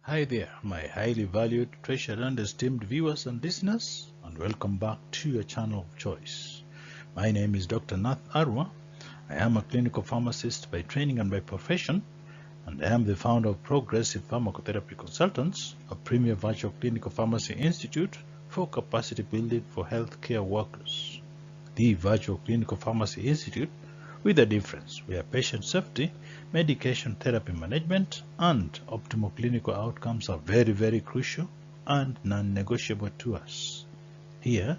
Hi there, my highly valued, treasured and esteemed viewers and listeners, and welcome back to your channel of choice. My name is Dr. Nath Arwa. I am a clinical pharmacist by training and by profession, and I am the founder of Progressive Pharmacotherapy Consultants, a premier virtual clinical pharmacy institute for capacity building for healthcare workers. The virtual clinical pharmacy institute with a difference where patient safety, medication therapy management, and optimal clinical outcomes are very crucial and non-negotiable to us. Here,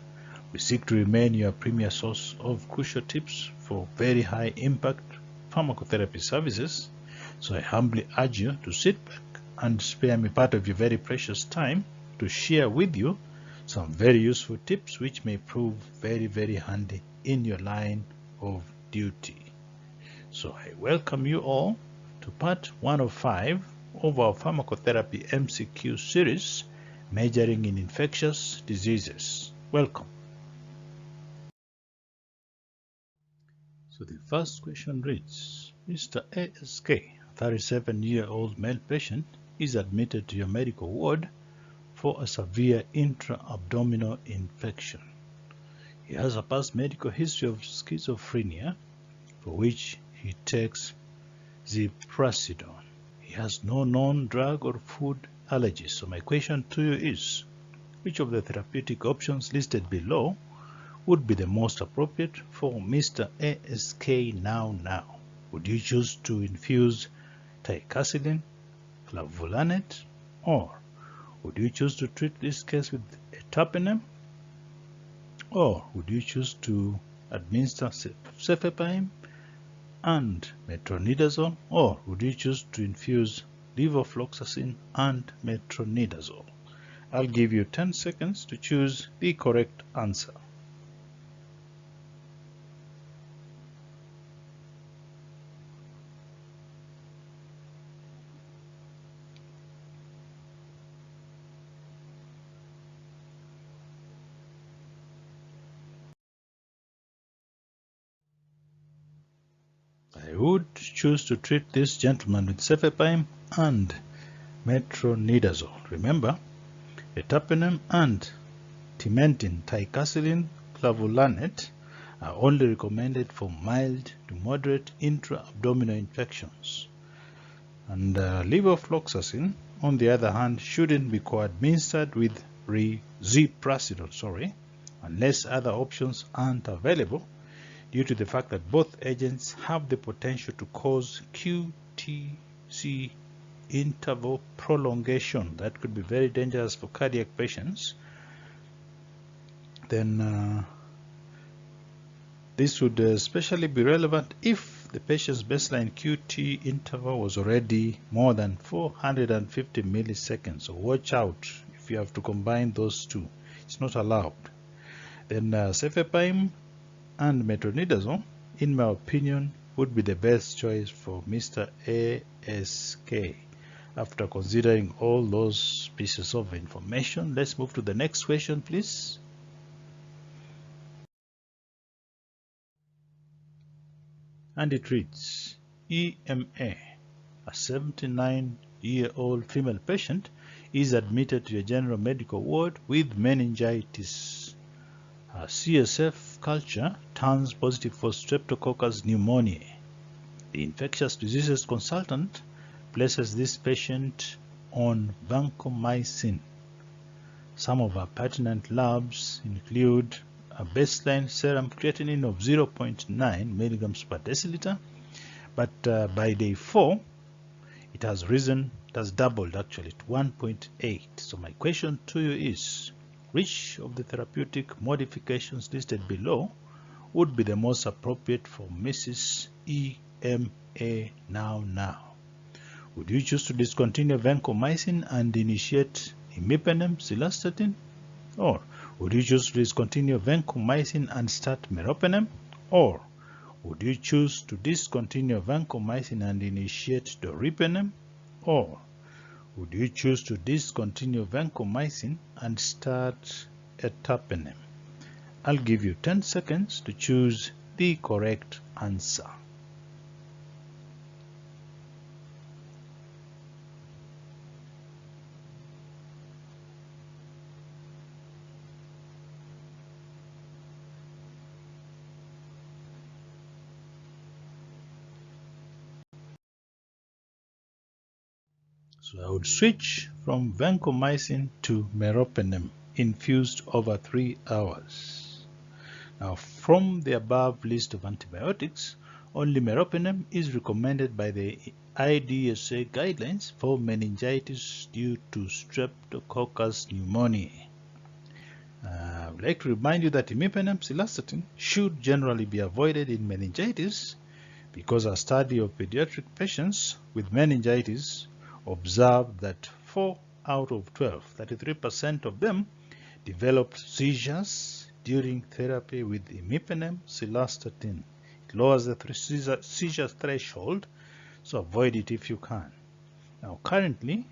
we seek to remain your premier source of crucial tips for very high impact pharmacotherapy services. So I humbly urge you to sit back and spare me part of your very precious time to share with you some very useful tips which may prove very handy in your line of duty. So I welcome you all to part 1 of 5 of our pharmacotherapy MCQ series, majoring in infectious diseases. Welcome. So the first question reads, Mr. ASK, a 37-year-old male patient, is admitted to your medical ward for a severe intra-abdominal infection. He has a past medical history of schizophrenia, for which he takes ziprasidone. He has no known drug or food allergies. So my question to you is, which of the therapeutic options listed below would be the most appropriate for Mr. ASK now? Would you choose to infuse Ticarcillin, clavulanate, or would you choose to treat this case with ertapenem, or would you choose to administer cefepime and metronidazole, or would you choose to infuse levofloxacin and metronidazole? I'll give you 10 seconds to choose the correct answer. I would choose to treat this gentleman with cefepime and metronidazole. Remember, ertapenem and timentin ticarcillin clavulanate are only recommended for mild to moderate intra-abdominal infections. And levofloxacin, on the other hand, shouldn't be co-administered with ziprasidone, unless other options aren't available, due to the fact that both agents have the potential to cause QTc interval prolongation. That could be very dangerous for cardiac patients. Then this would especially be relevant if the patient's baseline QT interval was already more than 450 milliseconds. So watch out if you have to combine those two. It's not allowed. Then cefepime and metronidazole, in my opinion, would be the best choice for Mr. ASK. After considering all those pieces of information, let's move to the next question, please. And it reads, EMA, a 79-year-old female patient, is admitted to a general medical ward with meningitis. Her CSF culture turns positive for Streptococcus pneumoniae. The infectious diseases consultant places this patient on Vancomycin. Some of our pertinent labs include a baseline serum creatinine of 0.9 milligrams per deciliter, but by day 4, it has doubled actually to 1.8. So my question to you is, which of the therapeutic modifications listed below would be the most appropriate for Mrs. EMA now? Would you choose to discontinue vancomycin and initiate imipenem cilastatin? Or would you choose to discontinue vancomycin and start meropenem? Or would you choose to discontinue vancomycin and initiate doripenem? Or would you choose to discontinue vancomycin and start ertapenem? I'll give you 10 seconds to choose the correct answer. So I would switch from vancomycin to meropenem infused over 3 hours. Now, from the above list of antibiotics, only meropenem is recommended by the IDSA guidelines for meningitis due to Streptococcus pneumoniae. I would like to remind you that imipenem cilastatin should generally be avoided in meningitis because a study of pediatric patients with meningitis observed that 4 out of 12, 33% of them, developed seizures during therapy with imipenem cilastatin. It lowers the seizure threshold, so avoid it if you can. Now, currently,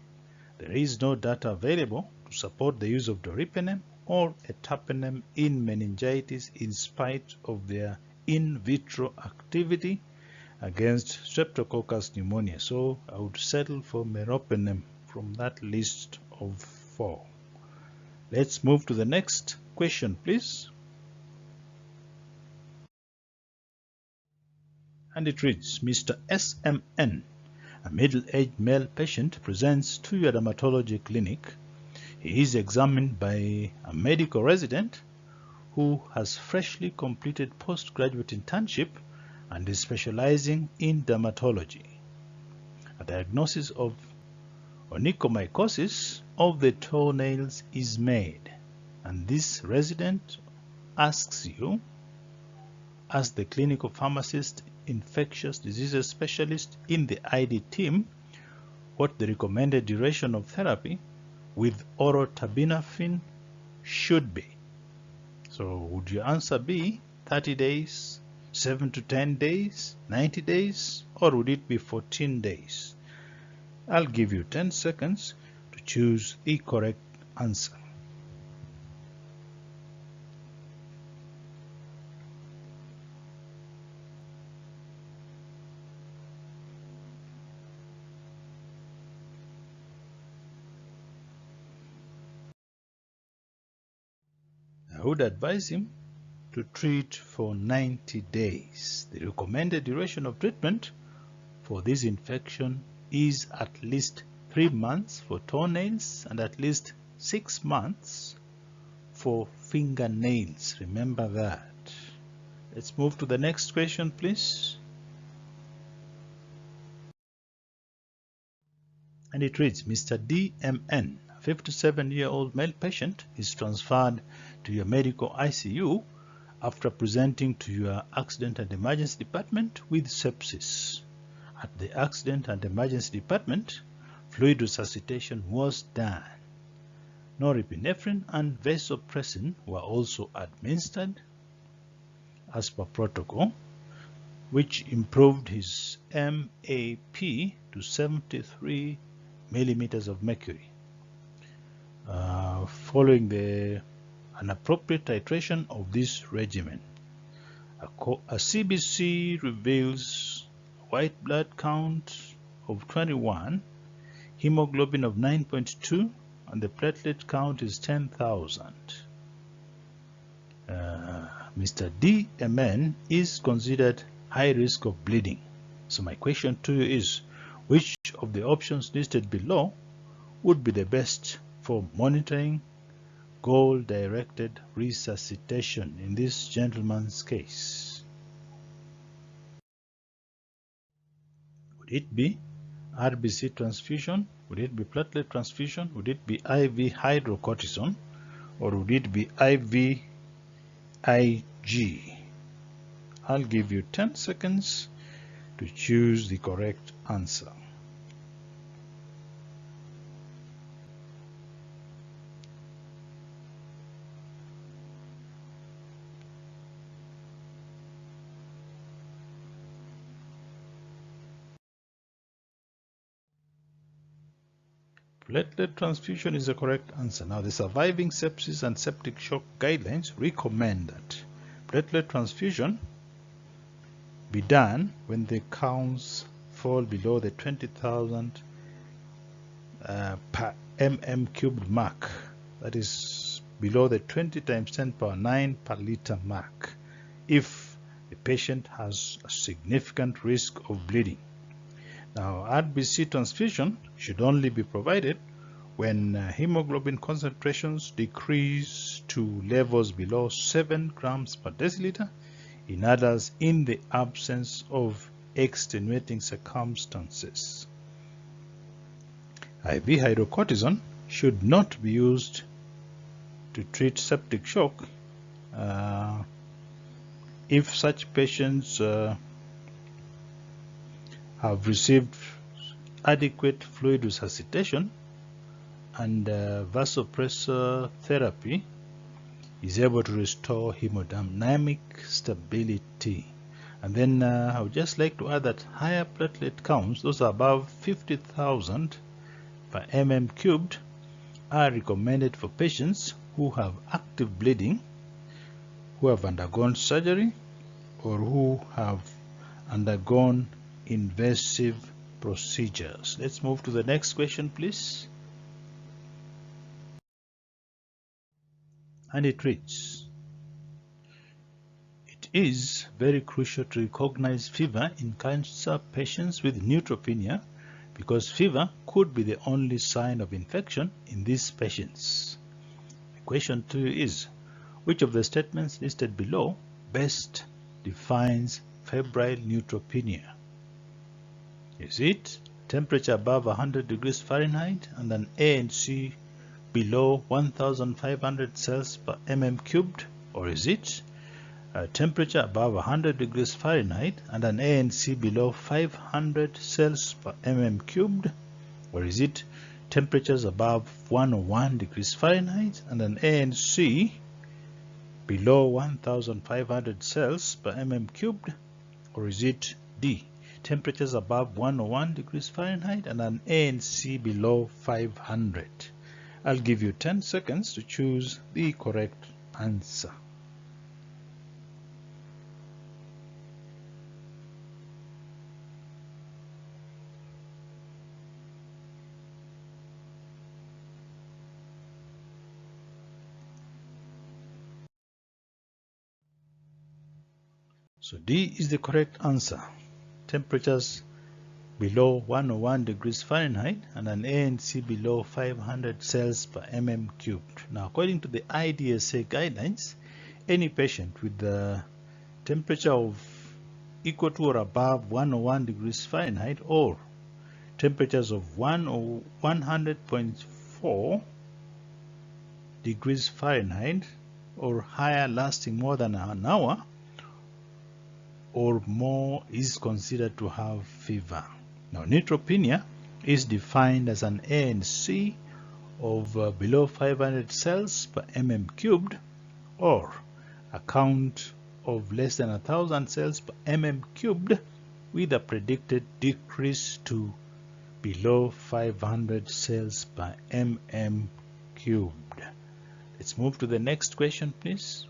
there is no data available to support the use of doripenem or ertapenem in meningitis in spite of their in vitro activity against Streptococcus pneumoniae. So I would settle for meropenem from that list of 4. Let's move to the next question, please. And it reads, Mr. SMN, a middle-aged male patient, presents to your dermatology clinic. He is examined by a medical resident who has freshly completed postgraduate internship and is specializing in dermatology. A diagnosis of onychomycosis of the toenails is made, and this resident asks you, as the clinical pharmacist, infectious diseases specialist in the ID team, what the recommended duration of therapy with oral terbinafine should be. So would your answer be 30 days, 7 to 10 days, 90 days, or would it be 14 days? I'll give you 10 seconds to choose the correct answer. I would advise him to treat for 90 days. The recommended duration of treatment for this infection is at least 3 months for toenails and at least 6 months for fingernails. Remember that. Let's move to the next question, please. And it reads, Mr. DMN, a 57-year-old male patient, is transferred to your medical ICU after presenting to your accident and emergency department with sepsis. At the accident and emergency department, fluid resuscitation was done. Norepinephrine and vasopressin were also administered as per protocol, which improved his MAP to 73 millimeters of mercury. Following an appropriate titration of this regimen, a CBC reveals white blood count of 21, hemoglobin of 9.2, and the platelet count is 10,000. Mr. DMN is considered high risk of bleeding. So my question to you is, which of the options listed below would be the best for monitoring goal-directed resuscitation in this gentleman's case? Would it be RBC transfusion? Would it be platelet transfusion? Would it be IV hydrocortisone? Or would it be IV IG? I'll give you 10 seconds to choose the correct answer. Platelet transfusion is the correct answer. Now, the Surviving Sepsis and Septic Shock guidelines recommend that platelet transfusion be done when the counts fall below the 20,000 per mm cubed mark. That is below the 20 times 10 power 9 per liter mark, if the patient has a significant risk of bleeding. Now, RBC transfusion should only be provided when hemoglobin concentrations decrease to levels below 7 grams per deciliter in adults in the absence of extenuating circumstances. IV hydrocortisone should not be used to treat septic shock if such patients have received adequate fluid resuscitation and vasopressor therapy is able to restore hemodynamic stability. And then I would just like to add that higher platelet counts, those above 50,000 per mm cubed, are recommended for patients who have active bleeding, who have undergone surgery, or who have undergone invasive procedures. Let's move to the next question, please. And it reads, it is very crucial to recognize fever in cancer patients with neutropenia because fever could be the only sign of infection in these patients. The question to you is, which of the statements listed below best defines febrile neutropenia? Is it temperature above 100 degrees Fahrenheit and an ANC below 1,500 cells per mm cubed? Or is it temperature above 100 degrees Fahrenheit and an ANC below 500 cells per mm cubed? Or is it temperatures above 101 degrees Fahrenheit and an ANC below 1,500 cells per mm cubed? Or is it D, temperatures above 101 degrees Fahrenheit and an ANC below 500? I'll give you 10 seconds to choose the correct answer. So D is the correct answer. Temperatures below 101 degrees Fahrenheit and an ANC below 500 cells per mm cubed. Now, according to the IDSA guidelines, any patient with the temperature of equal to or above 101 degrees Fahrenheit or temperatures of 100.4 degrees Fahrenheit or higher lasting more than an hour or more is considered to have fever. Now, neutropenia is defined as an ANC of below 500 cells per mm cubed or a count of less than 1,000 cells per mm cubed with a predicted decrease to below 500 cells per mm cubed. Let's move to the next question, please.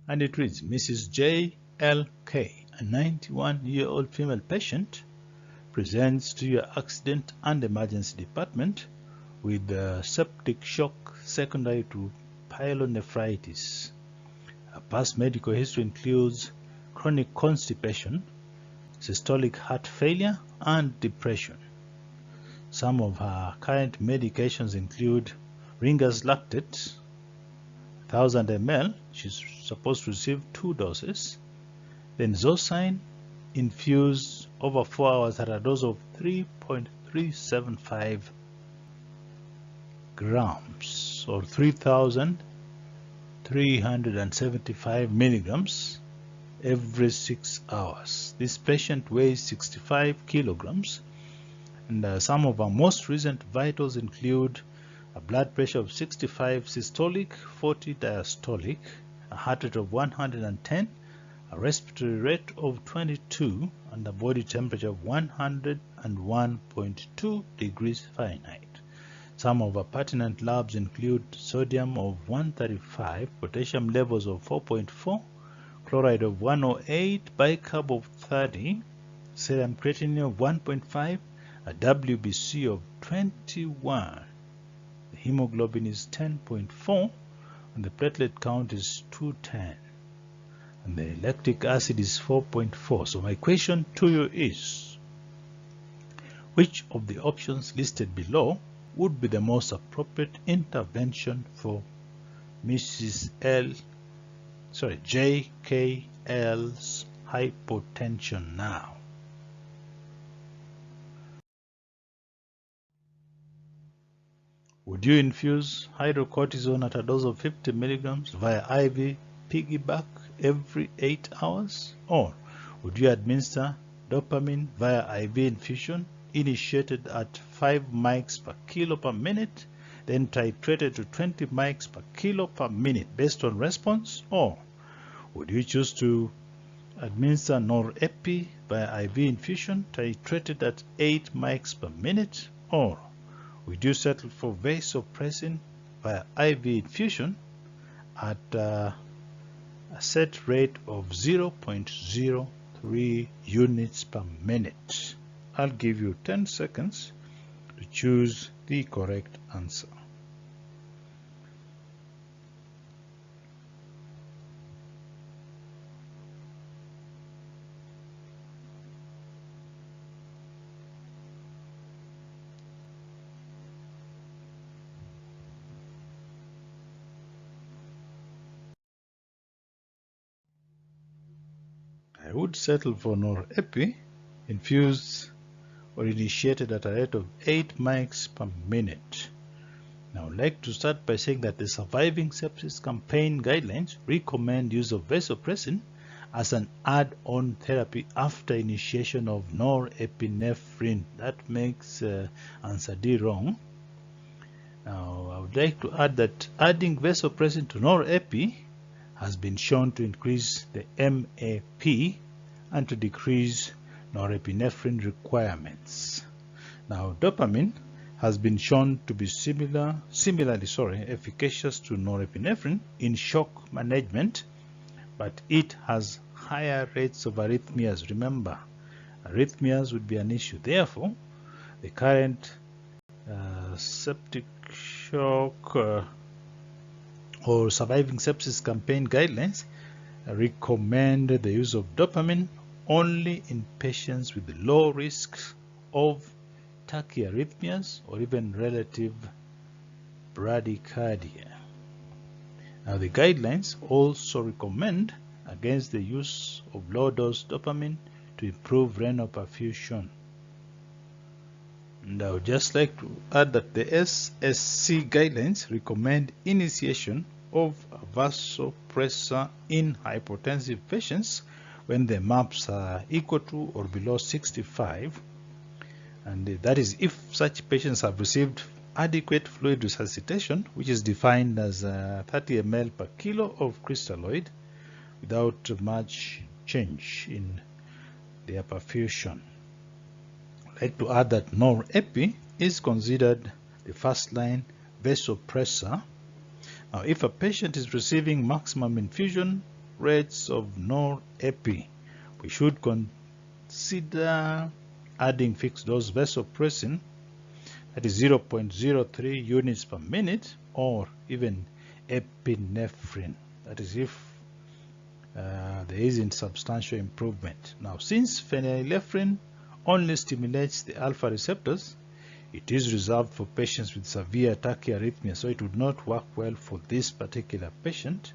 And it reads, Mrs. J.L.K., a 91-year-old female patient, presents to your accident and emergency department with septic shock secondary to pyelonephritis. Her past medical history includes chronic constipation, systolic heart failure, and depression. Some of her current medications include Ringer's lactate, 1000 ml, she's supposed to receive 2 doses, then Zosine infused over 4 hours at a dose of 3.375 grams or 3,375 milligrams every 6 hours. This patient weighs 65 kilograms, and some of our most recent vitals include a blood pressure of 65 systolic, 40 diastolic, a heart rate of 110, a respiratory rate of 22, and a body temperature of 101.2 degrees Fahrenheit. Some of our pertinent labs include sodium of 135, potassium levels of 4.4, chloride of 108, bicarb of 30, serum creatinine of 1.5, a WBC of 21. The hemoglobin is 10.4 and the platelet count is 210. and the lactic acid is 4.4. So my question to you is, which of the options listed below would be the most appropriate intervention for JKL's hypotension now? Would you infuse hydrocortisone at a dose of 50 milligrams via IV piggyback every 8 hours? Or would you administer dopamine via IV infusion initiated at 5 mics per kilo per minute, then titrated to 20 mics per kilo per minute based on response? Or would you choose to administer norepi via IV infusion titrated at 8 mics per minute? Or would you settle for vasopressin via IV infusion at a set rate of 0.03 units per minute? I'll give you 10 seconds to choose the correct answer. I would settle for norepi infused or initiated at a rate of 8 mics per minute. Now, I'd like to start by saying that the Surviving Sepsis Campaign guidelines recommend use of vasopressin as an add-on therapy after initiation of norepinephrine. That makes answer D wrong. Now, I would like to add that adding vasopressin to norepi has been shown to increase the MAP and to decrease norepinephrine requirements. Now, dopamine has been shown to be similarly efficacious to norepinephrine in shock management, but it has higher rates of arrhythmias. Remember, arrhythmias would be an issue. Therefore, the current septic shock or Surviving Sepsis Campaign guidelines recommend the use of dopamine only in patients with low risks of tachyarrhythmias or even relative bradycardia. Now, the guidelines also recommend against the use of low-dose dopamine to improve renal perfusion. And I would just like to add that the SSC guidelines recommend initiation of a vasopressor in hypotensive patients when the MAPs are equal to or below 65, and that is if such patients have received adequate fluid resuscitation, which is defined as 30 ml per kilo of crystalloid without much change in their perfusion. I'd like to add that norepi is considered the first-line vasopressor. Now, if a patient is receiving maximum infusion rates of norepi, we should consider adding fixed-dose vasopressin, that is 0.03 units per minute, or even epinephrine, that is if there isn't substantial improvement. Now, since phenylephrine only stimulates the alpha receptors, it is reserved for patients with severe tachyarrhythmia, so it would not work well for this particular patient.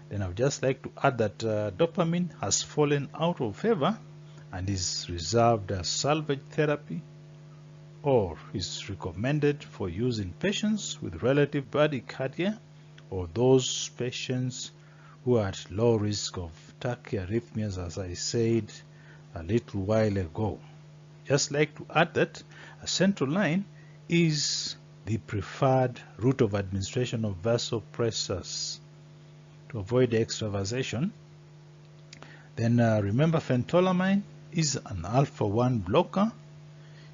Then I would just like to add that dopamine has fallen out of favor and is reserved as salvage therapy, or is recommended for use in patients with relative bradycardia or those patients who are at low risk of tachyarrhythmias, as I said a little while ago. Just like to add that a central line is the preferred route of administration of vasopressors to avoid extravasation. Then remember, phentolamine is an alpha-1 blocker.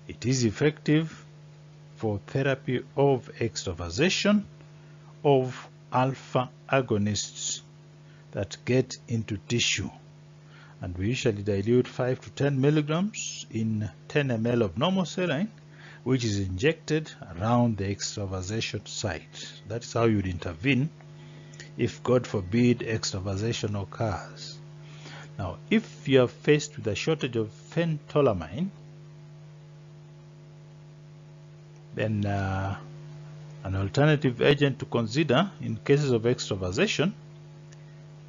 It is effective for therapy of extravasation of alpha agonists that get into tissue. And we usually dilute 5 to 10 milligrams in 10 ml of normal saline, which is injected around the extravasation site. That is how you'd intervene if, God forbid, extravasation occurs. Now, if you are faced with a shortage of phentolamine, then an alternative agent to consider in cases of extravasation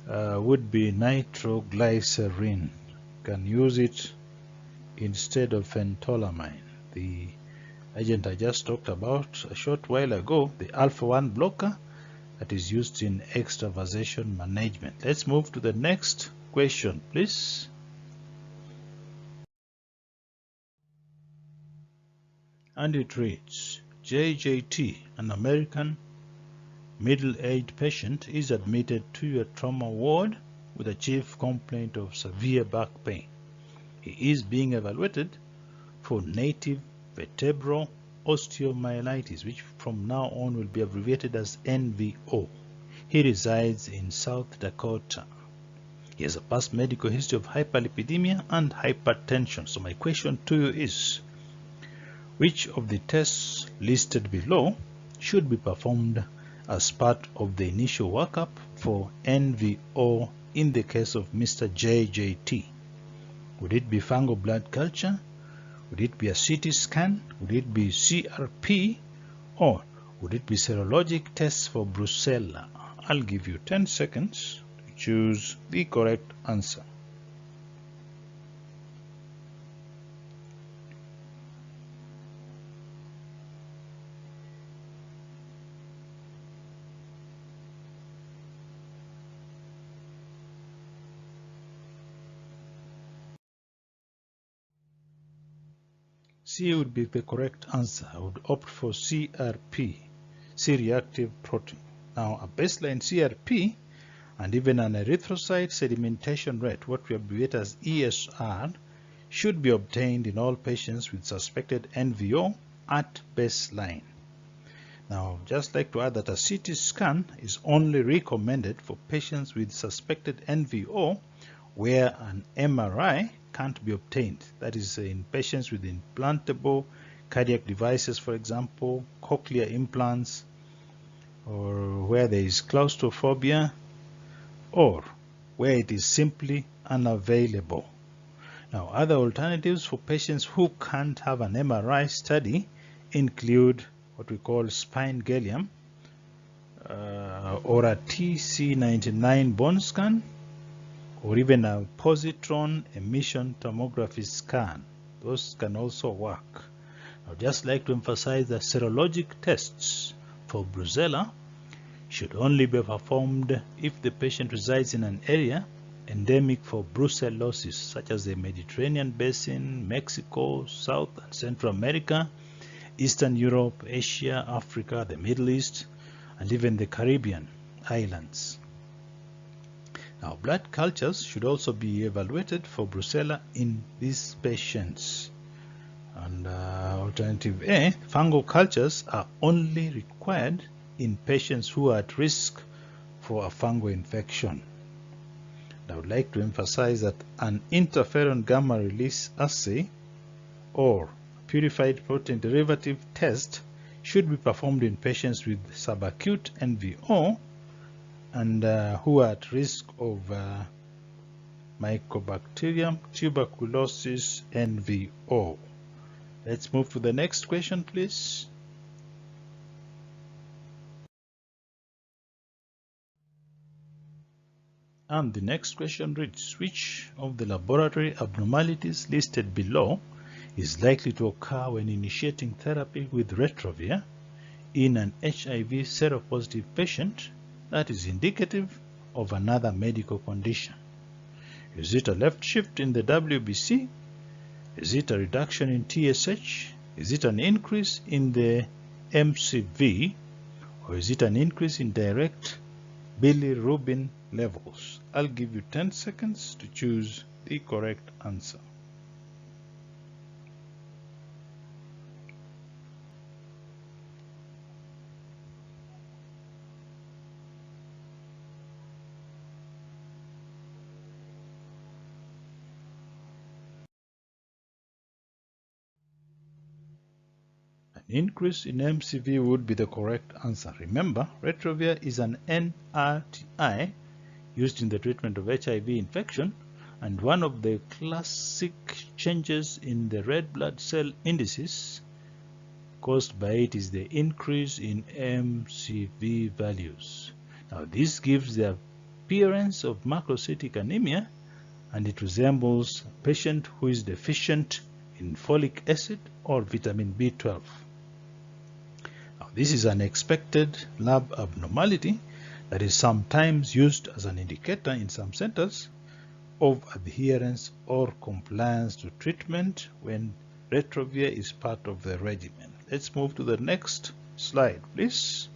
would be nitroglycerin. You can use it instead of phentolamine. The agent I just talked about a short while ago, the alpha-1 blocker that is used in extravasation management. Let's move to the next question, please. And it reads, JJT, an American middle-aged patient, is admitted to your trauma ward with a chief complaint of severe back pain. He is being evaluated for native vertebral osteomyelitis, which from now on will be abbreviated as NVO. He resides in South Dakota. He has a past medical history of hyperlipidemia and hypertension. So my question to you is, which of the tests listed below should be performed as part of the initial workup for NVO in the case of Mr. JJT? Would it be fungal blood culture? Would it be a CT scan? Would it be CRP? Or would it be serologic tests for brucella? I'll give you 10 seconds to choose the correct answer. C would be the correct answer. I would opt for CRP, C-reactive protein. Now, a baseline CRP and even an erythrocyte sedimentation rate, what we abbreviate as ESR, should be obtained in all patients with suspected NVO at baseline. Now, just like to add that a CT scan is only recommended for patients with suspected NVO where an MRI can't be obtained. That is in patients with implantable cardiac devices, for example, cochlear implants, or where there is claustrophobia, or where it is simply unavailable. Now, other alternatives for patients who can't have an MRI study include what we call spine gallium, or a TC99 bone scan, or even a positron emission tomography scan. Those can also work. I'd just like to emphasize that serologic tests for brucella should only be performed if the patient resides in an area endemic for brucellosis, such as the Mediterranean Basin, Mexico, South and Central America, Eastern Europe, Asia, Africa, the Middle East, and even the Caribbean islands. Now, blood cultures should also be evaluated for brucella in these patients. And alternative A, fungal cultures are only required in patients who are at risk for a fungal infection. I would like to emphasize that an interferon gamma release assay or purified protein derivative test should be performed in patients with subacute NVO and who are at risk of Mycobacterium tuberculosis NVO. Let's move to the next question, please. And the next question reads, which of the laboratory abnormalities listed below is likely to occur when initiating therapy with retrovir in an HIV seropositive patient that is indicative of another medical condition? Is it a left shift in the WBC? Is it a reduction in TSH? Is it an increase in the MCV? Or is it an increase in direct bilirubin levels? I'll give you 10 seconds to choose the correct answer. An increase in MCV would be the correct answer. Remember, retrovir is an NRTI used in the treatment of HIV infection, And one of the classic changes in the red blood cell indices caused by it is the increase in MCV values. Now this gives the appearance of macrocytic anemia, and it resembles a patient who is deficient in folic acid or vitamin B12. Now this is an expected lab abnormality that is sometimes used as an indicator in some centers of adherence or compliance to treatment when retrovir is part of the regimen. Let's move to the next slide, please.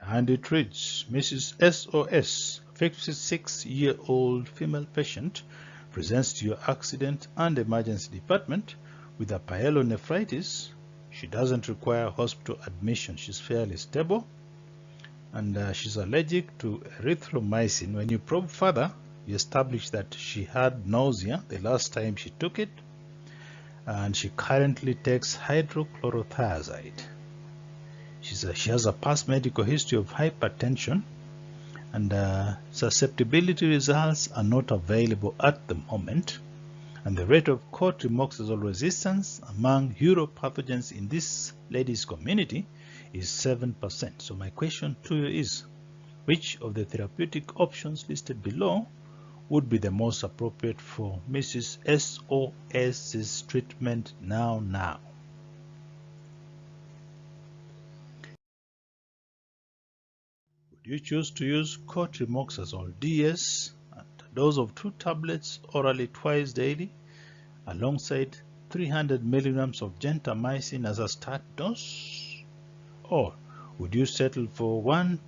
And it reads, Mrs. SOS, 56-year-old female patient, presents to your accident and emergency department with a pyelonephritis. She doesn't require hospital admission. She's fairly stable, and she's allergic to erythromycin. When you probe further, you establish that she had nausea the last time she took it, and she currently takes hydrochlorothiazide. She has a past medical history of hypertension, and susceptibility results are not available at the moment, and the rate of cotrimoxazole resistance among uropathogens in this lady's community is 7%. So my question to you is, which of the therapeutic options listed below would be the most appropriate for Mrs. SOS's treatment now? You choose to use cotrimoxazole DS at a dose of 2 tablets orally twice daily alongside 300 milligrams of gentamicin as a start dose? Or would you settle for 1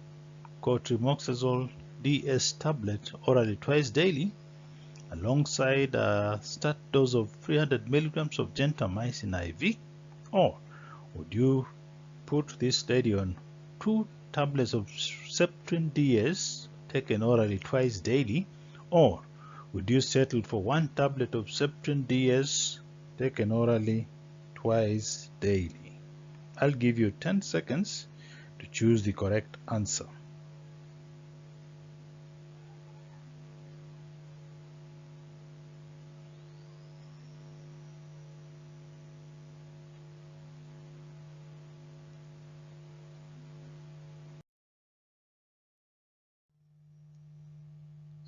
cotrimoxazole DS tablet orally twice daily alongside a start dose of 300 milligrams of gentamicin IV? Or would you put this lady on 2 tablets of Septrin DS taken orally twice daily? Or would you settle for 1 tablet of Septrin DS taken orally twice daily? I'll give you 10 seconds to choose the correct answer.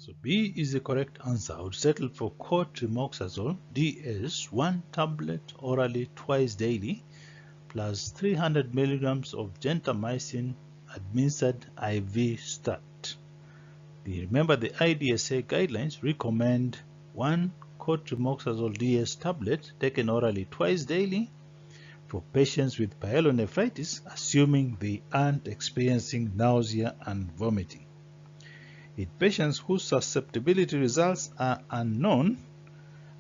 So B is the correct answer. I would settle for cotrimoxazole DS, 1 tablet orally twice daily, plus 300 milligrams of gentamicin administered IV start. Remember, the IDSA guidelines recommend 1 cotrimoxazole DS tablet taken orally twice daily for patients with pyelonephritis, assuming they aren't experiencing nausea and vomiting. In patients whose susceptibility results are unknown,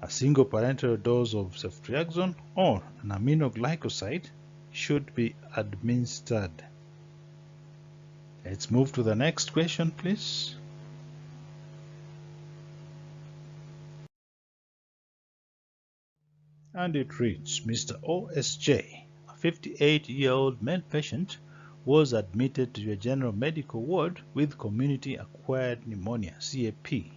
a single parenteral dose of ceftriaxone or an aminoglycoside should be administered. Let's move to the next question, please. And it reads, Mr. OSJ, a 58-year-old male patient, was admitted to your general medical ward with community-acquired pneumonia, CAP.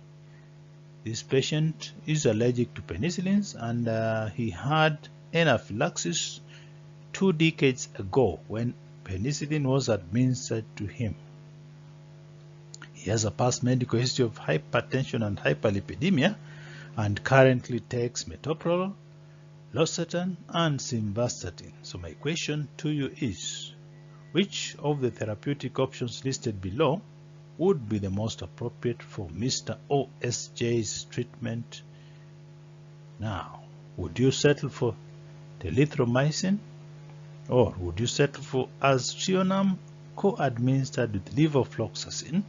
This patient is allergic to penicillins, and he had anaphylaxis 2 decades ago when penicillin was administered to him. He has a past medical history of hypertension and hyperlipidemia and currently takes metoprolol, losartan, and simvastatin. So my question to you is, which of the therapeutic options listed below would be the most appropriate for Mr. OSJ's treatment now? Would you settle for telithromycin, or would you settle for aztreonam co-administered with levofloxacin,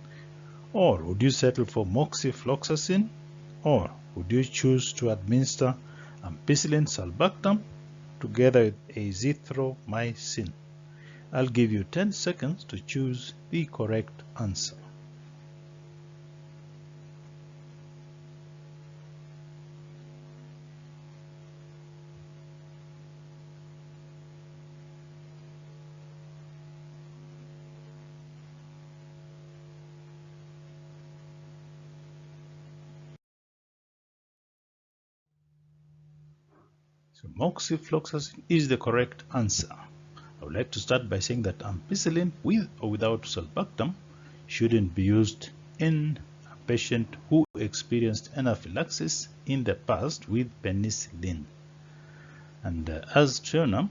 or would you settle for moxifloxacin, or would you choose to administer ampicillin sulbactam together with azithromycin? I'll give you 10 seconds to choose the correct answer. So moxifloxacin is the correct answer. I would like to start by saying that ampicillin with or without sulbactam shouldn't be used in a patient who experienced anaphylaxis in the past with penicillin. And aztreonam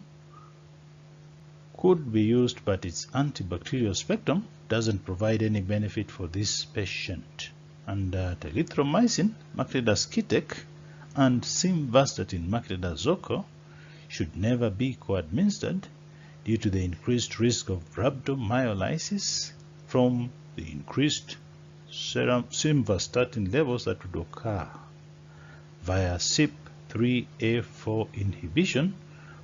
could be used, but its antibacterial spectrum doesn't provide any benefit for this patient. And telithromycin, maclidaskitek, and simvastatin, maclidazole, should never be co-administered due to the increased risk of rhabdomyolysis from the increased serum simvastatin levels that would occur via CYP3A4 inhibition,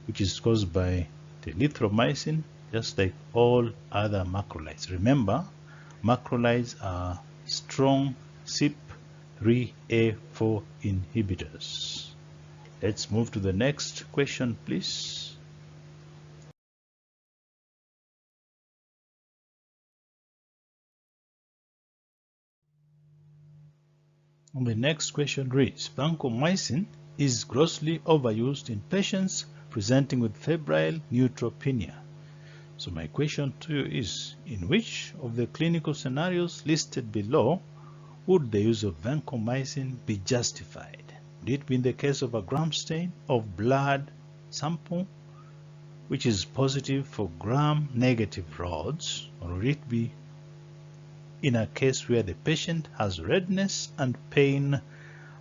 which is caused by telithromycin, just like all other macrolides. Remember, macrolides are strong CYP3A4 inhibitors. Let's move to the next question, please. And the next question reads, vancomycin is grossly overused in patients presenting with febrile neutropenia. So my question to you is, in which of the clinical scenarios listed below would the use of vancomycin be justified? Would it be in the case of a gram stain of blood sample, which is positive for gram-negative rods, or would it be in a case where the patient has redness and pain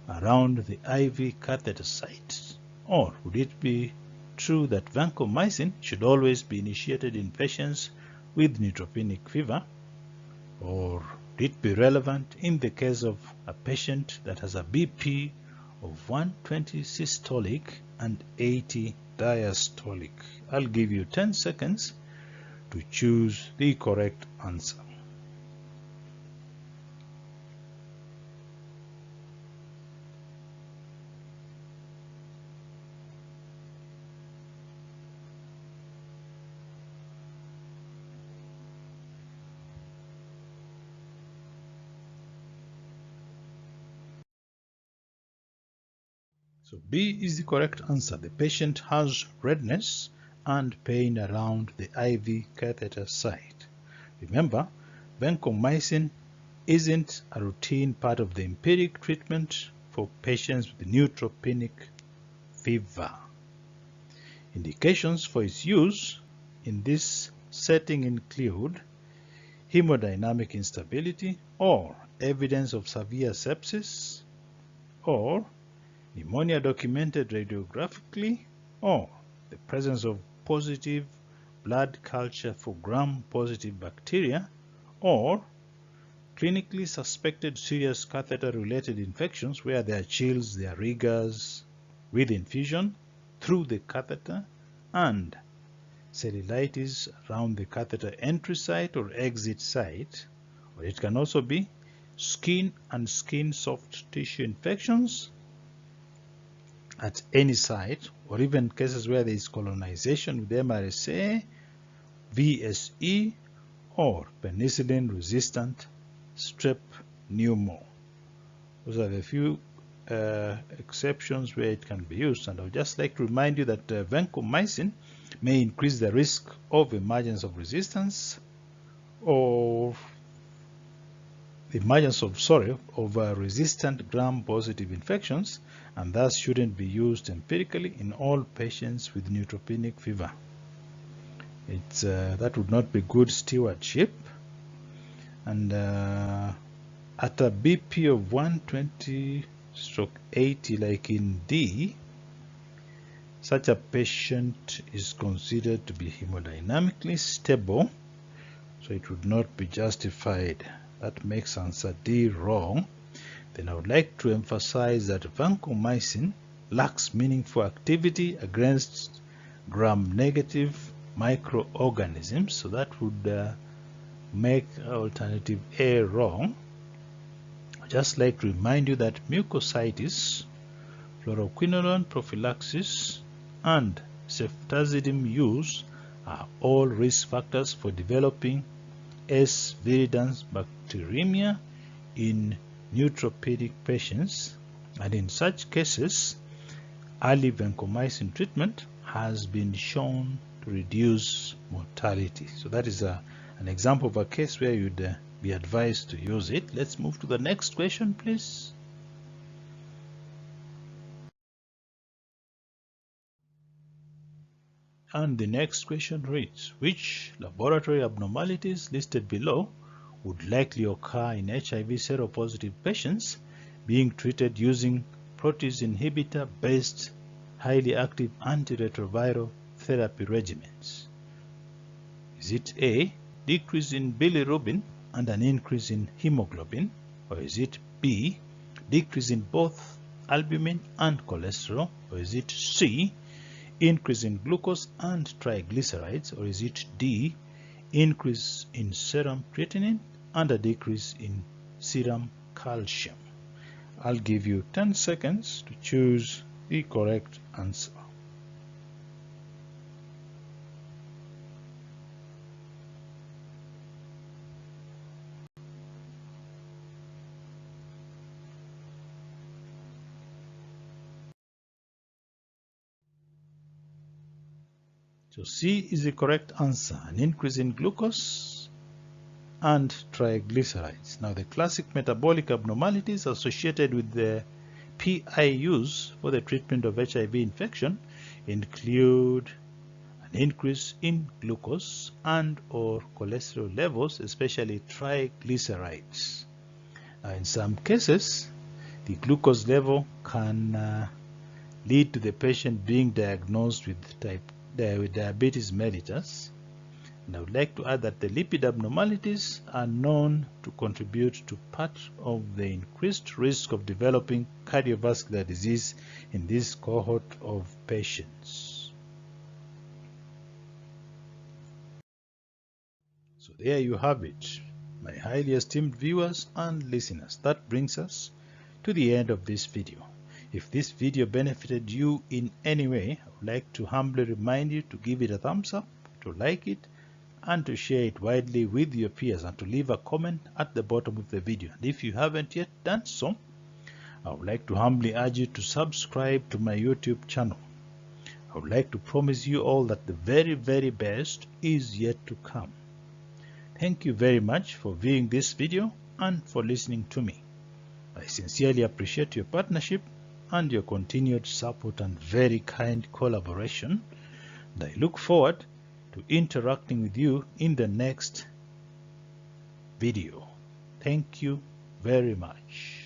around the IV catheter site? Or would it be true that vancomycin should always be initiated in patients with neutropenic fever? Or would it be relevant in the case of a patient that has a BP of 120 systolic and 80 diastolic? I'll give you 10 seconds to choose the correct answer. So B is the correct answer. The patient has redness and pain around the IV catheter site. Remember, vancomycin isn't a routine part of the empiric treatment for patients with neutropenic fever. Indications for its use in this setting include hemodynamic instability or evidence of severe sepsis, or pneumonia documented radiographically, or the presence of positive blood culture for gram-positive bacteria, or clinically suspected serious catheter-related infections where there are chills, there are rigors with infusion through the catheter, and cellulitis around the catheter entry site or exit site. Or it can also be skin and skin soft tissue infections at any site, or even cases where there is colonization with MRSA, VSE, or penicillin-resistant strep pneumo. Those are the few exceptions where it can be used. And I would just like to remind you that vancomycin may increase the risk of emergence of resistance or the emergence of resistant gram-positive infections, and thus shouldn't be used empirically in all patients with neutropenic fever. That would not be good stewardship. And at a BP of 120/80, like in D, such a patient is considered to be hemodynamically stable, so it would not be justified. That makes answer D wrong. Then I would like to emphasize that vancomycin lacks meaningful activity against gram-negative microorganisms, so that would make alternative A wrong. I'd just like to remind you that mucositis, fluoroquinolone prophylaxis, and ceftazidime use are all risk factors for developing S. viridans bacteremia in neutropenic patients, and in such cases early vancomycin treatment has been shown to reduce mortality. So that is an example of a case where you'd be advised to use it. Let's move to the next question, please. And the next question reads, which laboratory abnormalities listed below would likely occur in HIV seropositive patients being treated using protease inhibitor-based highly active antiretroviral therapy regimens? Is it A, decrease in bilirubin and an increase in hemoglobin? Or is it B, decrease in both albumin and cholesterol? Or is it C, increase in glucose and triglycerides? Or is it D, increase in serum creatinine and a decrease in serum calcium? I'll give you 10 seconds to choose the correct answer. So C is the correct answer, an increase in glucose and triglycerides. Now the classic metabolic abnormalities associated with the PIUs for the treatment of HIV infection include an increase in glucose and or cholesterol levels, especially triglycerides. In some cases, the glucose level can lead to the patient being diagnosed with diabetes mellitus. And I would like to add that the lipid abnormalities are known to contribute to part of the increased risk of developing cardiovascular disease in this cohort of patients. So there you have it, my highly esteemed viewers and listeners. That brings us to the end of this video. If this video benefited you in any way, I would like to humbly remind you to give it a thumbs up, to like it, and to share it widely with your peers, and to leave a comment at the bottom of the video. And if you haven't yet done so, I would like to humbly urge you to subscribe to my YouTube channel. I would like to promise you all that the very, very best is yet to come. Thank you very much for viewing this video and for listening to me. I sincerely appreciate your partnership and your continued support and very kind collaboration. And I look forward to interacting with you in the next video. Thank you very much.